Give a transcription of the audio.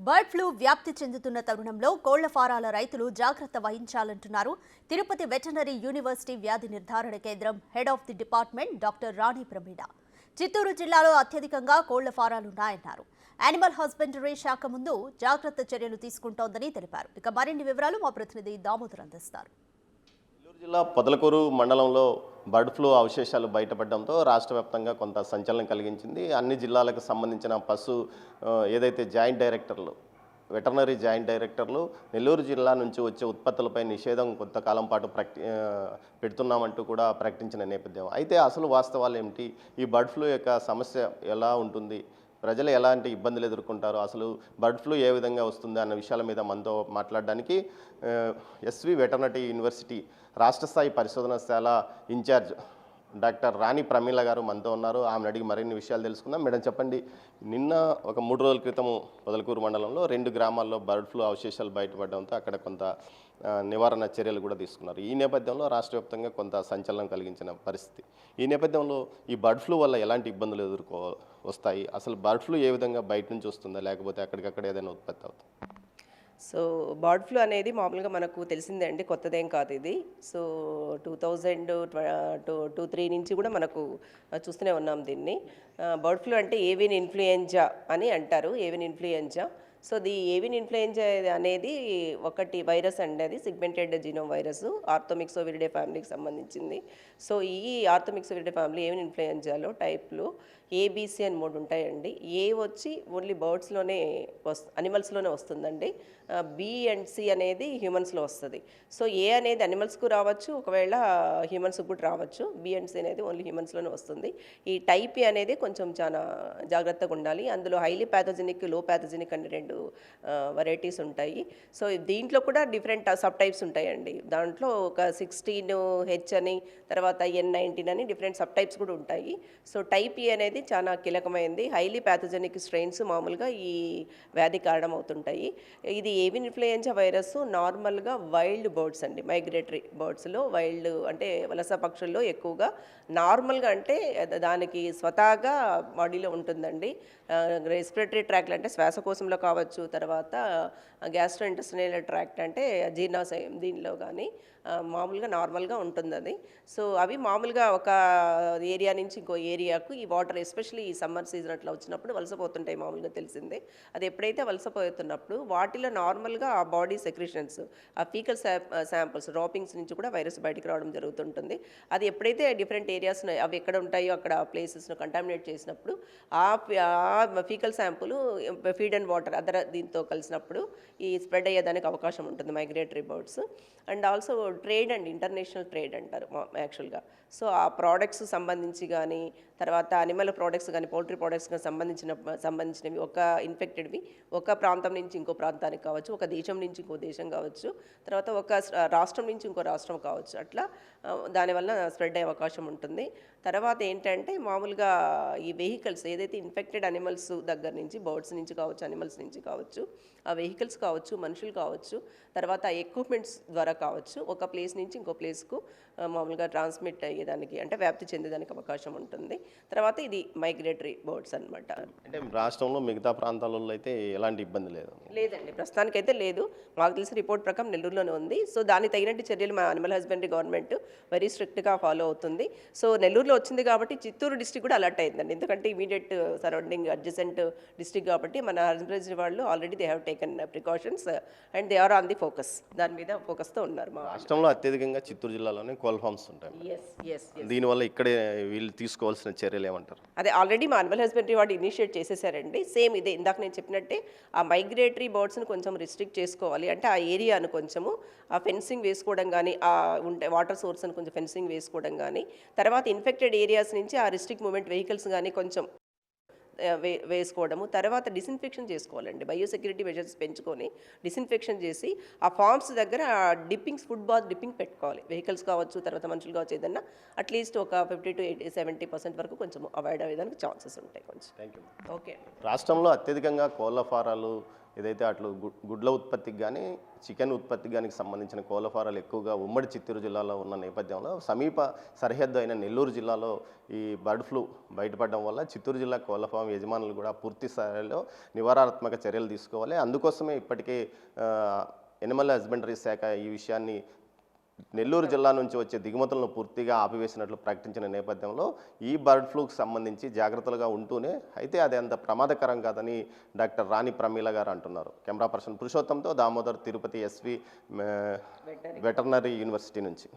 Bird flu వ్యాప్తి చెందుతున్న తరుణంలో కోళ్ల ఫారాల రైతులు జాగ్రత్త వహించాలంటున్నారు తిరుపతి వెటర్నరీ యూనివర్సిటీ వ్యాధి నిర్ధారణ కేంద్రం head of the department doctor Rani Pramila. Chittoor జిల్లాలో అత్యధికంగా కోళ్ల ఫారాలున్నాయన్నారు. యానిమల్ హస్బెండరీ శాఖ ముందు జాగ్రత్త చర్యలు తీసుకుంటోందని తెలిపారు. ఇక మరిన్ని వివరాలు మా ప్రతినిధి దామోదర్ అందిస్తారు. జిల్లా పొదలకూరు మండలంలో బర్డ్ ఫ్లూ అవశేషాలు బయటపడడంతో రాష్ట్ర వ్యాప్తంగా కొంత సంచలనం కలిగించింది. అన్ని జిల్లాలకు సంబంధించిన ఏదైతే జాయింట్ డైరెక్టర్లు వెటర్నరీ జాయింట్ డైరెక్టర్లు నెల్లూరు జిల్లా నుంచి వచ్చే ఉత్పత్తులపై నిషేధం కొంతకాలం పాటు పెడుతున్నామంటూ కూడా ప్రకటించిన నేపథ్యం. అయితే అసలు వాస్తవాలు ఏమిటి, ఈ బర్డ్ ఫ్లూ యొక్క సమస్య ఎలా ఉంటుంది, ప్రజలు ఎలాంటి ఇబ్బందులు ఎదుర్కొంటారు, అసలు బర్డ్ ఫ్లూ ఏ విధంగా వస్తుంది అన్న విషయాల మీద మనతో మాట్లాడడానికి ఎస్వి వెటర్నరీ యూనివర్సిటీ రాష్ట్ర స్థాయి పరిశోధనశాల ఇన్ఛార్జ్ డాక్టర్ రాణి ప్రమీల గారు మనతో ఉన్నారు. ఆమెను అడిగి మరిన్ని విషయాలు తెలుసుకుందాం. మేడం చెప్పండి, నిన్న ఒక 3 రోజుల క్రితం పొదలకూరు మండలంలో 2 గ్రామాల్లో బర్డ్ ఫ్లూ అవశేషాలు బయటపడడంతో అక్కడ కొంత నివారణ చర్యలు కూడా తీసుకున్నారు. ఈ నేపథ్యంలో రాష్ట్ర వ్యాప్తంగా కొంత సంచలనం కలిగించిన పరిస్థితి. ఈ నేపథ్యంలో ఈ బర్డ్ ఫ్లూ వల్ల ఎలాంటి ఇబ్బందులు వస్తాయి, అసలు బర్డ్ ఫ్లూ ఏ విధంగా బయట నుంచి వస్తుందా లేకపోతే అక్కడికక్కడ ఏదైనా ఉత్పత్తి అవుతుంది? సో బర్డ్ ఫ్లూ అనేది మామూలుగా మనకు తెలిసిందే అండి, కొత్తదేం కాదు ఇది. సో 2023 నుంచి కూడా మనకు చూస్తూనే ఉన్నాం దీన్ని. బర్డ్ ఫ్లూ అంటే ఏవియన్ ఇన్ఫ్లుయెంజా అని అంటారు, avian influenza. So avian influenza అనేది ఒకటి వైరస్ అండి, అది సిగ్మెంటెడ్ జీనోమ్ వైరస్, ఆర్థోమిక్సోవిరిడే ఫ్యామిలీకి సంబంధించింది. సో ఈ ఆర్థోమిక్సోవిరిడే ఫ్యామిలీ ఏవియన్ ఇన్ఫ్లుయెంజాలో టైప్లు ఏబీసీ అని 3 ఉంటాయండి. ఏ వచ్చి ఓన్లీ బర్డ్స్లోనే అనిమల్స్లోనే వస్తుందండి. బి అండ్ సి అనేది హ్యూమన్స్లో వస్తుంది. సో ఏ అనేది అనిమల్స్కు రావచ్చు, ఒకవేళ హ్యూమన్స్కి కూడా రావచ్చు. బి అండ్ సి అనేది ఓన్లీ హ్యూమన్స్లోనే వస్తుంది. ఈ టైప్ ఏ అనేది కొంచెం చాలా జాగ్రత్తగా ఉండాలి. అందులో హైలీ ప్యాథోజెనిక్, లో ప్యాథోజెనిక్ అని 2 వెరైటీస్ ఉంటాయి. సో దీంట్లో కూడా డిఫరెంట్ సబ్ టైప్స్ ఉంటాయండి. దాంట్లో ఒక 16H అని, తర్వాత N19 అని డిఫరెంట్ సబ్ టైప్స్ కూడా ఉంటాయి. సో టైప్ ఏ అనేది చాలా కీలకమైంది. హైలీ ప్యాథోజెనిక్ స్ట్రెయిన్స్ మామూలుగా ఈ వ్యాధి కారణమవుతుంటాయి. ఇది ఏవియన్ ఇన్ఫ్లుయెంజా వైరస్ నార్మల్గా వైల్డ్ బర్డ్స్ అండి, మైగ్రేటరీ బర్డ్స్లో, వైల్డ్ అంటే వలస పక్షుల్లో ఎక్కువగా నార్మల్గా అంటే దానికి స్వతహాగా బాడీలో ఉంటుందండి. రెస్పిరేటరీ ట్రాక్ట్ అంటే శ్వాసకోశంలో కావచ్చు, తర్వాత గ్యాస్ట్రో ఇంటెస్టినల్ ట్రాక్ట్ అంటే జీర్ణాశయం, దీనిలో కానీ మామూలుగా నార్మల్గా ఉంటుంది అది. సో అవి మామూలుగా ఒక ఏరియా నుంచి ఇంకో ఏరియాకు ఈ వాటర్, ఎస్పెషల్లీ ఈ సమ్మర్ సీజన్ అట్లా వచ్చినప్పుడు వలసపోతుంటాయి, మామూలుగా తెలిసిందే. అది ఎప్పుడైతే వలసపోతున్నప్పుడు వాటిలో నార్మల్గా ఆ బాడీ సెక్రిషన్స్, ఆ ఫీకల్ శాంపుల్స్, డ్రాపింగ్స్ నుంచి కూడా వైరస్ బయటికి రావడం జరుగుతుంటుంది. అది ఎప్పుడైతే డిఫరెంట్ ఏరియాస్ అవి ఎక్కడ ఉంటాయో అక్కడ ప్లేసెస్ను కంటామినేట్ చేసినప్పుడు ఆ faecal sample feed and water other దీంతో కలిసినప్పుడు ఈ స్ప్రెడ్ అయ్యేదానికి అవకాశం ఉంటుంది migratory birds. And also trade and international trade అంటారు యాక్చువల్గా. సో ఆ ప్రోడక్ట్స్ సంబంధించి కానీ, తర్వాత అనిమల్ ప్రోడక్ట్స్ కానీ, పౌల్ట్రీ ప్రోడక్ట్స్ కానీ సంబంధించినవి ఒక ఇన్ఫెక్టెడ్వి ఒక ప్రాంతం నుంచి ఇంకో ప్రాంతానికి కావచ్చు, ఒక దేశం నుంచి ఇంకో దేశం కావచ్చు, తర్వాత ఒక రాష్ట్రం నుంచి ఇంకో రాష్ట్రం కావచ్చు, అట్లా దానివల్ల స్ప్రెడ్ అయ్యే అవకాశం ఉంటుంది. తర్వాత ఏంటంటే మామూలుగా ఈ వెహికల్స్ ఏదైతే ఇన్ఫెక్టెడ్ అనిమల్స్ దగ్గర నుంచి, బర్డ్స్ నుంచి కావచ్చు, అనిమల్స్ నుంచి కావచ్చు, ఆ వెహికల్స్ కావచ్చు, మనుషులు కావచ్చు, తర్వాత ఎక్విప్మెంట్స్ ద్వారా కావచ్చు, ఒక ప్లేస్ నుంచి ఇంకో ప్లేస్కు మామూలుగా ట్రాన్స్మిట్ అయ్యేదానికి అంటే వ్యాప్తి చెందేదానికి అవకాశం ఉంటుంది. తర్వాత ఇది మైగ్రేటరీ బర్డ్స్ అనమాట. అంటే రాష్ట్రంలో మిగతా ప్రాంతాలలో అయితే ఎలాంటి ఇబ్బంది లేదండి, ప్రస్తుతానికైతే లేదు. మాకు తెలిసిన రిపోర్ట్ ప్రకారం నెల్లూరులోనే ఉంది. సో దానికి తగినట్టు చర్యలు మా అనిమల్ హస్బెండరీ గవర్నమెంట్ వెరీ స్ట్రిక్ట్గా ఫాలో అవుతుంది. సో నెల్లూరులో వచ్చింది కాబట్టి చిత్తూరు డిస్ట్రిక్ట్ కూడా అలర్ట్ అయిందండి, ఎందుకంటే ఇమీడియట్ సరౌండింగ్ అడ్జసెంట్ డిస్ట్రిక్ట్ కాబట్టి మన హస్బెండరీ వాళ్ళు already they have taken precautions and they are on the focus, దాని మీద ఫోకస్తో ఉన్నారు. మా రాష్ట్రంలో అత్యధికంగా చిత్తూరు జిల్లాలోనే కోల్ ఫార్మ్స్ ఉంటాయి. దీనివల్ల ఇక్కడే వీళ్ళు తీసుకోవాల్సిన చర్యలు ఏమంటారు? అదే ఆల్రెడీ మా అనిమల్ హస్బెండరీ వాడు ఇనిషియేట్ చేసేసారండి. సేమ్ ఇదే ఇందాక నేను చెప్పినట్టే ఆ మైగ్రేటరీ బర్డ్స్ని కొంచెం రిస్ట్రిక్ట్ చేసుకోవాలి. అంటే ఆ ఏరియాను కొంచెము ఆ ఫెన్సింగ్ వేసుకోవడం కానీ, ఆ ఉంటే వాటర్ సోర్స్ అని కొంచెం ఫెన్సింగ్ వేసుకోవడం కానీ, తర్వాత ఇన్ఫెక్టెడ్ ఏరియాస్ నుంచి ఆ రిస్ట్రిక్ట్ మూమెంట్ వెహికల్స్ కానీ కొంచెం వేసుకోవడము, తర్వాత డిస్ఇన్ఫెక్షన్ చేసుకోవాలండి. బయోసెక్యూరిటీ మెజర్స్ పెంచుకొని డిస్ఇన్ఫెక్షన్ చేసి ఆ ఫార్మ్స్ దగ్గర డిప్పింగ్స్, ఫుడ్ బాత్ డిప్పింగ్ పెట్టుకోవాలి. వెహికల్స్ కావచ్చు, తర్వాత మనుషులు కావచ్చు, ఏదన్నా అట్లీస్ట్ ఒక 50 to 70% వరకు కొంచెం అవాయిడ్ అయ్యేదానికి ఛాన్సెస్ ఉంటాయి కొంచెం. Thank you. ఓకే. రాష్ట్రంలో అత్యధికంగా కోళ్ల ఫారాలు ఏదైతే అట్లు గుడ్ల ఉత్పత్తికి కానీ చికెన్ ఉత్పత్తికి కానీ సంబంధించిన కోళ్ల ఫారాలు ఎక్కువగా ఉమ్మడి చిత్తూరు జిల్లాలో ఉన్న నేపథ్యంలో సమీప సరిహద్దు అయిన నెల్లూరు జిల్లాలో ఈ బర్డ్ ఫ్లూ బయటపడడం వల్ల చిత్తూరు జిల్లా కోళ్ల ఫామ్ యజమానులు కూడా పూర్తి స్థాయిలో నివారణాత్మక చర్యలు తీసుకోవాలి. అందుకోసమే ఇప్పటికే ఎనిమల్ హస్బెండరీ శాఖ ఈ విషయాన్ని నెల్లూరు జిల్లా నుంచి వచ్చే దిగుమతులను పూర్తిగా ఆపివేసినట్లు ప్రకటించిన నేపథ్యంలో ఈ బర్డ్ ఫ్లూకి సంబంధించి జాగ్రత్తలుగా ఉంటూనే అయితే అది అంత ప్రమాదకరం కాదని డాక్టర్ రాణి ప్రమీల గారు అంటున్నారు. కెమెరా పర్సన్ పురుషోత్తంతో Damodar, Tirupati SV veterinary university నుంచి.